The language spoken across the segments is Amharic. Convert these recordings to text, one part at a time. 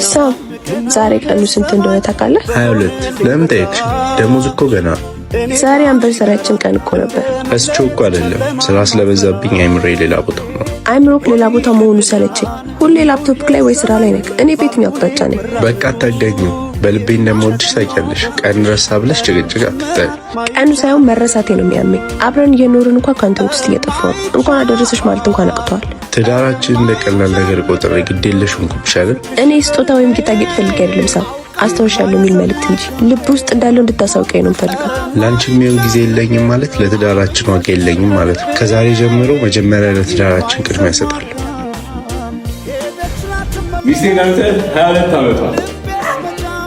ሰው ዛሬ ቀኑ ስንት እንደሆነ ታውቃለህ? 22 ለምን ጠየቅሽ? ደሞዝ እኮ ገና ዛሬ አንቨርሰሪያችን ቀን እኮ ነበር። እስቸው እኮ አይደለም ስራ ስለበዛብኝ አይምሬ ሌላ ቦታ ነው። አይምሮክ ሌላ ቦታ መሆኑ ሰለቸኝ። ሁሌ ላፕቶፕ ላይ ወይ ስራ ላይ ነህ። እኔ በየትኛው አቅጣጫ ነኝ? በቃ አታጋኙ። በልቤ እንደምወድሽ ታውቂያለሽ። ቀን ረሳ ብለሽ ጭቅጭቅ አትጠሪ። ቀኑ ሳይሆን መረሳቴ ነው የሚያመኝ። አብረን እየኖርን እንኳን ካንተ ውስጥ እየጠፋሁ እንኳን አደረሰሽ ማለት እንኳን አቅቷል። ትዳራችን እንደ ቀላል ነገር ቆጥሬ ግዴለሽ እንኩብሽ አይደል? እኔ ስጦታ ወይም ጌጣጌጥ ፈልጌ አይደለም ሰው አስተውሻለሁ የሚል መልእክት እንጂ ልብ ውስጥ እንዳለው እንድታሳውቀኝ ነው የምፈልገው። ላንቺ የሚሆን ጊዜ የለኝም ማለት ለትዳራችን ዋጋ የለኝም ማለት ነው። ከዛሬ ጀምሮ መጀመሪያ ለትዳራችን ቅድሚያ እሰጣለሁ። ሚስቴ ናንተ 22 ዓመቷ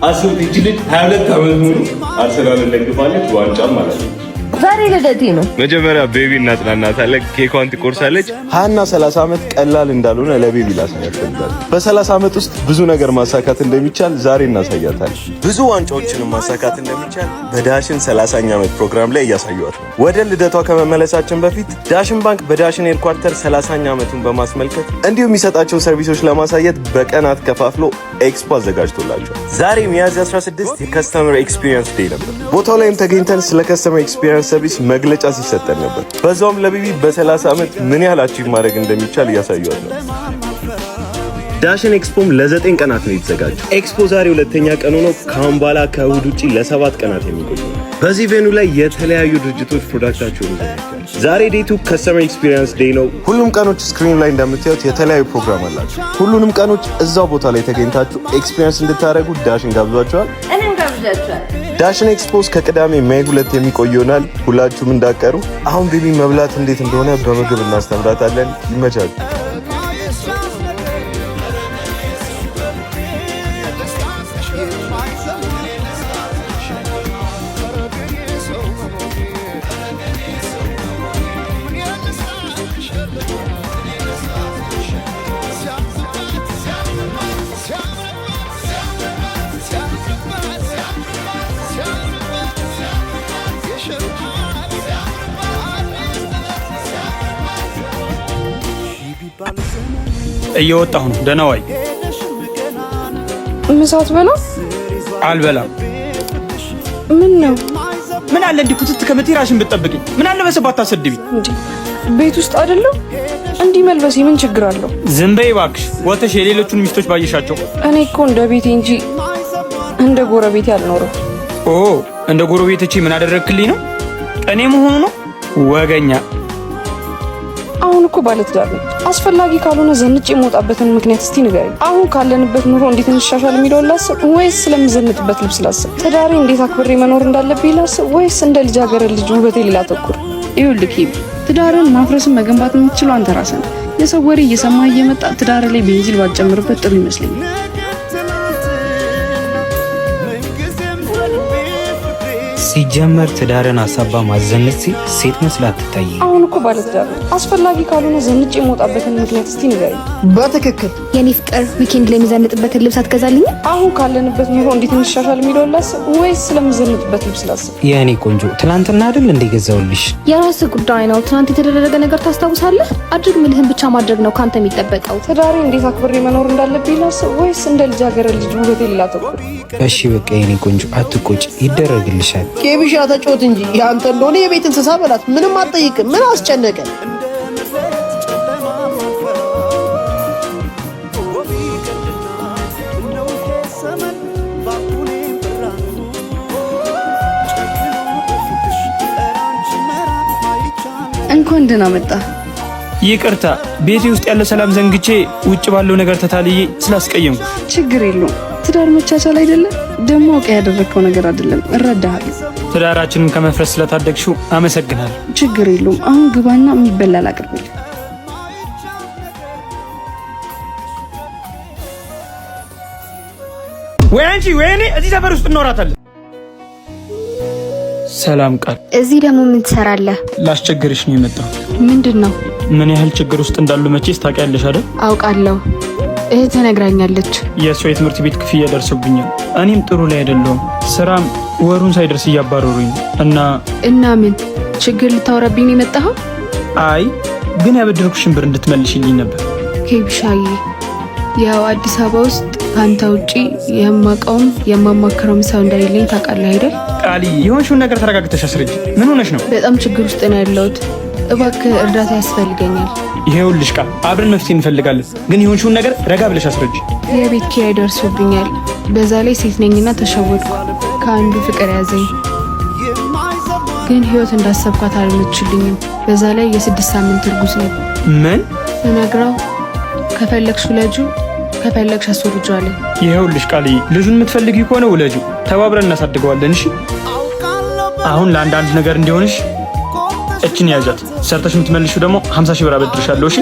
አስቡት። እቺ ልጅ 22 ዓመት ሙሉ አርሰናልን ደግፋለች፣ ዋንጫም ማለት ነው። ዛሬ ልደቴ ነው። መጀመሪያ ቤቢ እናጽናናታለን፣ ኬኳን ትቆርሳለች። 20 እና 30 ዓመት ቀላል እንዳልሆነ ለቤቢ ላሳያታለሁ። በ30 ዓመት ውስጥ ብዙ ነገር ማሳካት እንደሚቻል ዛሬ እናሳያታለን። ብዙ ዋንጫዎችን ማሳካት እንደሚቻል በዳሽን 30ኛ ዓመት ፕሮግራም ላይ እያሳዩት ነው። ወደ ልደቷ ከመመለሳችን በፊት ዳሽን ባንክ በዳሽን ሄድኳርተር 30ኛ ዓመቱን በማስመልከት እንዲሁም የሚሰጣቸውን ሰርቪሶች ለማሳየት በቀናት ከፋፍሎ ኤክስፖ አዘጋጅቶላቸዋል። ዛሬ ሚያዝያ 16 የከስተመር ኤክስፒሪየንስ ዴይ ነበር። ቦታው ላይም ተገኝተን ስለ ከስተመር ኤክስፒሪየንስ ሰርቪስ መግለጫ ሲሰጠን ነበር። በዛውም ለቤቢ በ30 ዓመት ምን ያህል አቺቭ ማድረግ እንደሚቻል እያሳዩት ነው። ዳሽን ኤክስፖም ለ9 ቀናት ነው የተዘጋጀው። ኤክስፖ ዛሬ ሁለተኛ ቀኑ ነው። ከአሁን በኋላ ከእሁድ ውጪ ለ7 ቀናት የሚቆይ ነው። በዚህ ቬኑ ላይ የተለያዩ ድርጅቶች ፕሮዳክታቸውን ይዘጋጃሉ። ዛሬ ዴቱ ከስተመር ኤክስፒሪየንስ ዴይ ነው። ሁሉም ቀኖች ስክሪን ላይ እንደምታዩት የተለያዩ ፕሮግራም አላቸው። ሁሉንም ቀኖች እዛው ቦታ ላይ ተገኝታችሁ ኤክስፒሪየንስ እንድታደርጉ ዳሽን ጋብዟቸዋል። ዳሽን ኤክስፖስ ከቅዳሜ ሜይ 2 የሚቆይ ይሆናል። ሁላችሁም እንዳቀሩ። አሁን ቤቢ መብላት እንዴት እንደሆነ በምግብ እናስተምራታለን። ይመቻሉ። እየወጣሁ ነው። ደህና ዋይ። ምሳት በላ አልበላም። ምን ነው? ምን አለ እንዲህ ኩትት ከመቴራሽን ብትጠብቂ። ምን አለ በሰባት አሰድቢ እንዴ? ቤት ውስጥ አይደለም እንዲህ መልበሴ ምን ችግር አለው? ዝም በይ እባክሽ። ወተሽ የሌሎቹን ሚስቶች ባየሻቸው። እኔ እኮ እንደ ቤቴ እንጂ እንደ ጎረቤቴ አልኖርም። ኦ እንደ ጎረቤቶቼ ምን አደረክልኝ ነው? እኔ መሆኑ ነው ወገኛ። አሁን እኮ ባለትዳር ነኝ። አስፈላጊ ካልሆነ ዘንጬ የምወጣበትን ምክንያት እስቲ ንገረኝ። አሁን ካለንበት ኑሮ እንዴት እንሻሻል የሚለውን ላስብ ወይስ ስለምዘንጥበት ልብስ ላስብ? ትዳሬ እንዴት አክብሬ መኖር እንዳለብኝ ላስብ ወይስ እንደ ልጃገረድ ልጅ ውበቴ ሌላ ተኩር? ይኸውልህ ሂብ፣ ትዳርን ማፍረስን መገንባት የምትችለው አንተ ራስህ ነህ። የሰው ወሬ እየሰማህ እየመጣ ትዳር ላይ ቤንዚል ባትጨምርበት ጥሩ ይመስለኛል። ሲጀመር ትዳርን አሳባ ማዘነጥ ሴት መስላ አትታይ። አሁን እኮ ባለትዳር ነኝ። አስፈላጊ ካልሆነ ዘንጬ የምወጣበትን ምክንያት እስቲ ንገረኝ። በትክክል የኔ ፍቅር ዊኬንድ ላይ የሚዘንጥበትን ልብስ አትገዛልኝ? አሁን ካለንበት ኑሮ እንዴት እንሻሻል የሚለውን ላስብ ወይስ ስለምዘንጥበት ልብስ ላስብ? የኔ ቆንጆ ትናንትና አይደል እንደ ገዛውልሽ? የራስህ ጉዳይ ነው። ትናንት የተደረገ ነገር ታስታውሳለህ? አድርግ ምልህን ብቻ ማድረግ ነው ካንተ የሚጠበቀው። ትዳሬ እንዴት አክብሬ መኖር እንዳለብኝ ላስብ ወይስ እንደ ልጃገረድ ልጅ ውበቴ ሌላ ተኩር? እሺ በቃ የኔ ቆንጆ አትቆጭ፣ ይደረግልሻል። ኬቢሻ ተጮት እንጂ ያንተ እንደሆነ የቤት እንስሳ በላት። ምንም አትጠይቅም። ምን አስጨነቀ? እንኳን ደህና መጣ። ይቅርታ ቤቴ ውስጥ ያለ ሰላም ዘንግቼ ውጭ ባለው ነገር ተታልዬ ስላስቀየምኩ። ችግር የለውም። ትዳር መቻቻል አይደለም ደግሞ አውቀ ያደረግከው ነገር አይደለም። እረዳሃለሁ። ትዳራችንን ከመፍረስ ስለታደግሽው አመሰግናለሁ። ችግር የለውም። አሁን ግባና የሚበላ ላቅርብልህ። ወይ አንቺ ወይ እኔ እዚህ ሰፈር ውስጥ እንኖራታለን። ሰላም ቃል፣ እዚህ ደግሞ ምን ትሰራለህ? ላስቸግርሽ ነው የመጣሁት። ምንድን ነው? ምን ያህል ችግር ውስጥ እንዳሉ መቼስ ታውቂያለሽ አይደል? አውቃለሁ። እህት ነግራኛለች። የእሷ የትምህርት ቤት ክፍያ ደርሶብኛል። እኔም ጥሩ ላይ አይደለሁም። ስራም ወሩን ሳይደርስ እያባረሩኝ እና ምን ችግር ልታወራብኝ ነው የመጣኸው? አይ ግን ያበደርኩሽን ብር እንድትመልሽልኝ ነበር። ኬብሻዬ፣ ያው አዲስ አበባ ውስጥ ካንተ ውጪ የማውቀውም የማማክረውም ሰው እንደሌለኝ ታውቃለህ አይደል? ቃሊ የሆንሽውን ነገር ተረጋግተሽ አስረጅ። ምን ሆነሽ ነው? በጣም ችግር ውስጥ ነው ያለሁት። እባክህ እርዳታ ያስፈልገኛል። ይሄውልሽ ቃል አብረን መፍትሄ እንፈልጋለን፣ ግን የሆንሽውን ነገር ረጋ ብለሽ አስረጅ። የቤት ኪራይ ደርሶብኛል። በዛ ላይ ሴት ነኝና ተሸወድኩ። ከአንዱ ፍቅር ያዘኝ፣ ግን ህይወት እንዳሰብኳት አልሆነችልኝም። በዛ ላይ የ6 ሳምንት እርጉዝ ነኝ። ምን ስነግረው ከፈለግሽ ውለጁ ከፈለግሽ አስወርጇለኝ። ይሄውልሽ ቃል ልጁን የምትፈልጊ ከሆነ ውለጁ፣ ተባብረን እናሳድገዋለን። እሺ አሁን ለአንዳንድ ነገር እንዲሆንሽ እችን ያዣት፣ ሰርተሽ የምትመልሺው ደግሞ 50 ሺህ ብር አበድርሻለሁ። እሺ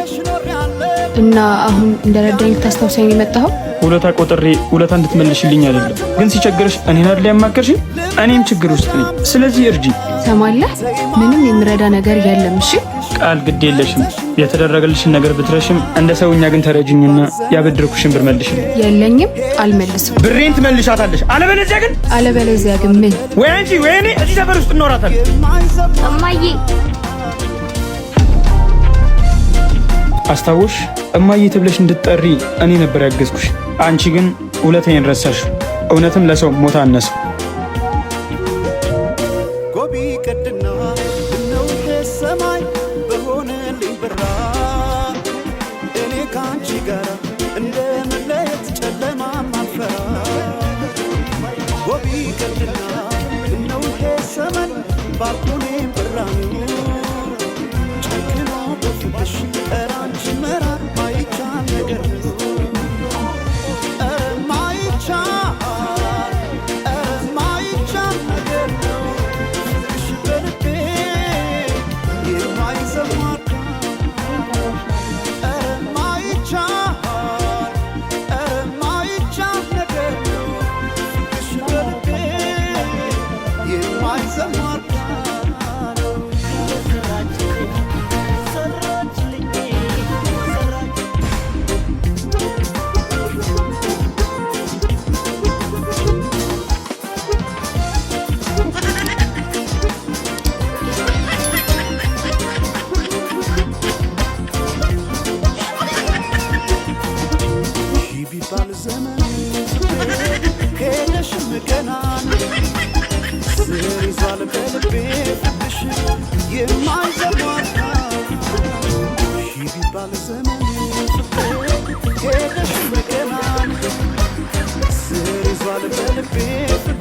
እና አሁን እንደረዳኝ ልታስታውሰኝ የመጣኸው? ውለታ ቆጥሬ ውለታ እንድትመልሽልኝ አይደለም፣ ግን ሲቸግርሽ እኔን አይደል ያማከርሽኝ? እኔም ችግር ውስጥ ነኝ፣ ስለዚህ እርጂ። ሰማለህ? ምንም የምረዳ ነገር የለም። እሺ ቃል ግድ የለሽም። የተደረገልሽን ነገር ብትረሽም እንደ ሰውኛ ግን ተረጅኝና ያበድርኩሽን ብር መልሽልኝ። የለኝም፣ አልመልስም። ብሬን ትመልሻታለሽ። አለበለዚያ ግን ምን? ወይ አንቺ ወይ እኔ እዚህ ሰፈር ውስጥ እንኖራታለን። እማዬ አስታውሽ፣ እማዬ ተብለሽ እንድትጠሪ እኔ ነበር ያገዝኩሽ። አንቺ ግን ውለታዬን ረሳሽ። እውነትም ለሰው ሞታ አነሰ።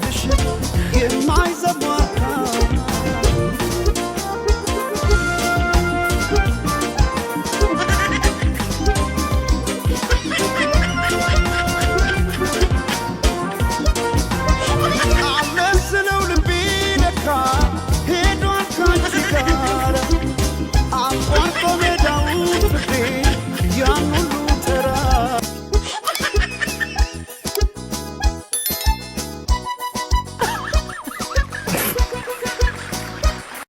Cause